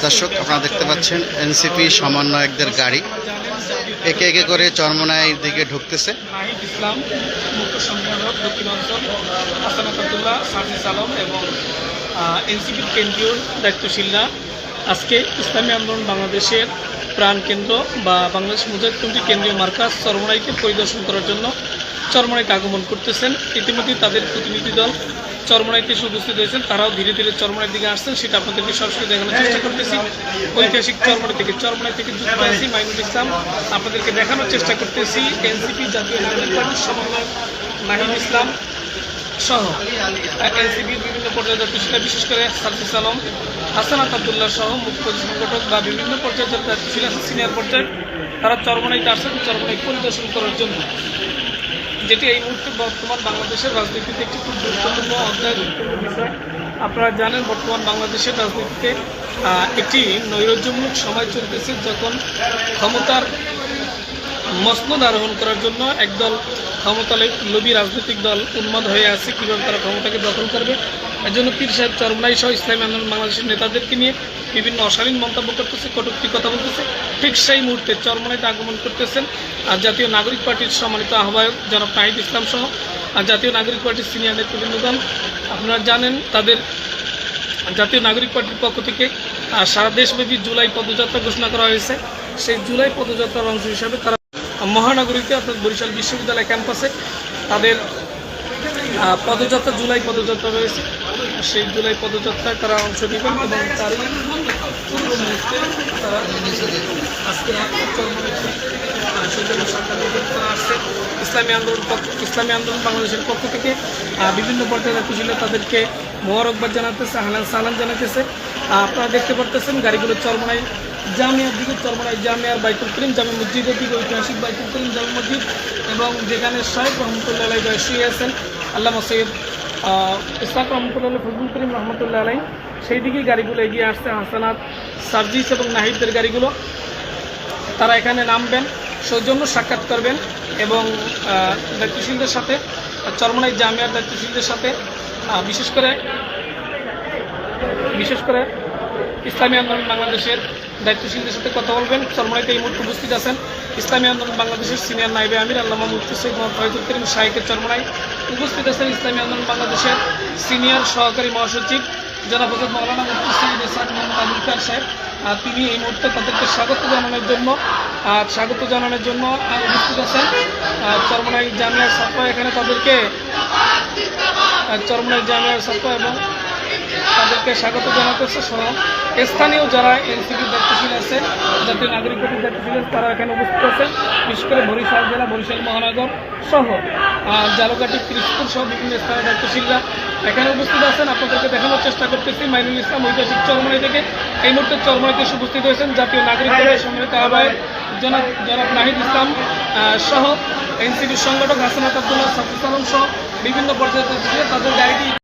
দর্শক, আপনারা দেখতে পাচ্ছেন এনসিপি সমন্বয়কদের গাড়ি একে একে করে চরমোনাইয়ের দিকে ঢুকতেছে। নাহিদ ইসলাম মুখ্য সম্পাদক দক্ষিণাঞ্চল, হাসানাত আব্দুল্লাহ, সার্জিস আলম এবং এনসিপির কেন্দ্রীয় দায়িত্বশীলরা আজকে ইসলামী আন্দোলন বাংলাদেশের প্রাণকেন্দ্র বা বাংলাদেশ মুজাহিদ কমিটির কেন্দ্রীয় মার্কাজ চরমোনাইকে পরিদর্শন করার জন্য চরমোনাইতে আগমন করতেছেন। ইতিমধ্যে তাদের প্রতিনিধি দল চরমোনাইতে এসে উপস্থিত হয়েছেন। তারাও ধীরে ধীরে চরমোনাইয়ের দিকে আসছেন, সেটা আপনাদেরকে সরাসরি দেখানোর চেষ্টা করতেছি। ঐতিহাসিক চরমোনাই থেকে যুক্ত আছি মাইনুল ইসলাম, আপনাদেরকে দেখানোর চেষ্টা করতেছি এনসিপি জাতীয় নাগরিক পার্টির সমন্বয়ক নাহিদ ইসলাম সহ এনসিপির বিভিন্ন পর্যায়ের দায়িত্বশীল, বিশেষ করে সার্জিস আলম, হাসানাত আব্দুল্লাহ সহ মুখ্য সংগঠক বা বিভিন্ন পর্যায়ের দায়িত্বশীল আছে সিনিয়র পর্যায়ে, তারা চরমোনাইতে আসছেন চরমোনাই পরিদর্শন করার জন্য, যেটি এই মুহূর্তে বর্তমান বাংলাদেশের রাজনীতিতে একটি খুব গুরুত্বপূর্ণ অধ্যায়, গুরুত্বপূর্ণ বিষয়। আপনারা জানেন বর্তমান বাংলাদেশের রাজনীতিতে একটি নৈরাজ্যমূলক সময় চলতেছে, যখন ক্ষমতার মসনদ আরোহণ করার জন্য একদল ক্ষমতা লোভী রাজনৈতিক দল উন্মাদ হয়ে আছে কীভাবে তারা ক্ষমতাকে দখল করবে। এর জন্য পীর সাহেব চরমোনাই সহ ইসলামী আন্দোলন বাংলাদেশের নেতাদেরকে নিয়ে বিভিন্ন অশালীন মন্তব্য করতেছে, কটূক্তি কথা বলতেছে। ঠিক সেই মুহূর্তে চরমোনাইতে আগমন করতেছেন আর জাতীয় নাগরিক পার্টির সম্মানিত আহ্বায়ক জনাব নাহিদ ইসলাম সহ আর জাতীয় নাগরিক পার্টির সিনিয়র নেতৃবৃন্দগণ। আপনারা জানেন তাদের জাতীয় নাগরিক পার্টির পক্ষ থেকে সারা দেশব্যাপী জুলাই পদযাত্রা ঘোষণা করা হয়েছে। সেই জুলাই পদযাত্রার অংশ হিসাবে তারা মহানগরীতে অর্থাৎ বরিশাল বিশ্ববিদ্যালয় ক্যাম্পাসে তাদের পদযাত্রা, জুলাই পদযাত্রা রয়েছে। সেই জুলাই পদযাত্রায় তারা অংশ নেবেন এবং তারই পূর্ব মুহূর্তে তারা আজকে তারা আসছে। ইসলামী আন্দোলন বাংলাদেশের পক্ষ থেকে বিভিন্ন পর্যায়ে দায়িত্বশীল তাদেরকে মোবারকবাদ জানাতেছে, আহলান সালাম জানাতেছে। আপনারা দেখতে পারতেছেন গাড়িগুলো চরমোনাই জামিয়ার দিকে, চরমোনাই জামিয়ার বাইতুল করিম জামে মসজিদের দিকে, ঐতিহাসিক বাইতুল করিম জামে মসজিদ এবং যেখানে শাইখ রহমতুল্লাহ আলাই শুয়ে আছেন আল্লামা সৈয়দ ইসহাক রহমতুল্লাহ, ফজলুল করিম রহমতুল্লাহ আলাই, সেই দিকেই গাড়িগুলো এগিয়ে আসছে। হাসানাত, সার্জিস এবং নাহিদের গাড়িগুলো তারা এখানে নামবেন, সৌজন্য সাক্ষাৎ করবেন এবং দায়িত্বশীলদের সাথে, চরমোনাই জামিয়ার দায়িত্বশীলদের সাথে বিশেষ করে ইসলামী আন্দোলন বাংলাদেশের দায়িত্বশীলদের সাথে কথা বলবেন। চরমোনাইতে এই মুহূর্তে উপস্থিত আছেন ইসলামী আন্দোলন বাংলাদেশের সিনিয়র নায়েবে আমির আল্লামা মুফতি সৈয়দ মোহাম্মদ ফয়জুল করিম শাইখের চরমোনাই উপস্থিত আছেন ইসলামী আন্দোলন বাংলাদেশের সিনিয়র সহকারী মহাসচিব জনাব হযরত মাওলানা মুফতি সৈয়দ ইসহাক মোহাম্মদ আবুল কার সাহেব। তিনি এই মুহূর্তে তাদেরকে স্বাগত জানানোর জন্য উপস্থিত আছেন। চরমোনাই জামিয়ার ছাত্র এখানে তাদেরকে চরমোনাই জামিয়ার ছাত্র এবং তাদেরকে স্বাগত জানাতেছে সহ স্থানীয় যারা এনসিপির দায়িত্বশীল আছে, জাতীয় নাগরিক পার্টির দায়িত্বশীল আছে, তারা এখানে উপস্থিত আছেন। বিশেষ করে বরিশাল জেলা, বরিশাল মহানগর সহ জালুকাঠি, পিরোজপুর সহ বিভিন্ন স্থানীয় দায়িত্বশীলরা এখানে উপস্থিত আছেন। আপনাদেরকে দেখানোর চেষ্টা করতেছি মাইনুল ইসলাম, ঐতিহাসিক চরমোনাই থেকে। এই মুহূর্তে চরমোনাইতে এসে উপস্থিত হয়েছেন জাতীয় নাগরিক পার্টির সম্মানিত আহ্বায়ক জনাব নাহিদ ইসলাম সহ এনসিপির সংগঠক হাসানাত আব্দুল্লাহ, সার্জিস আলম সহ বিভিন্ন পর্যায়ে তাদের গাড়িটি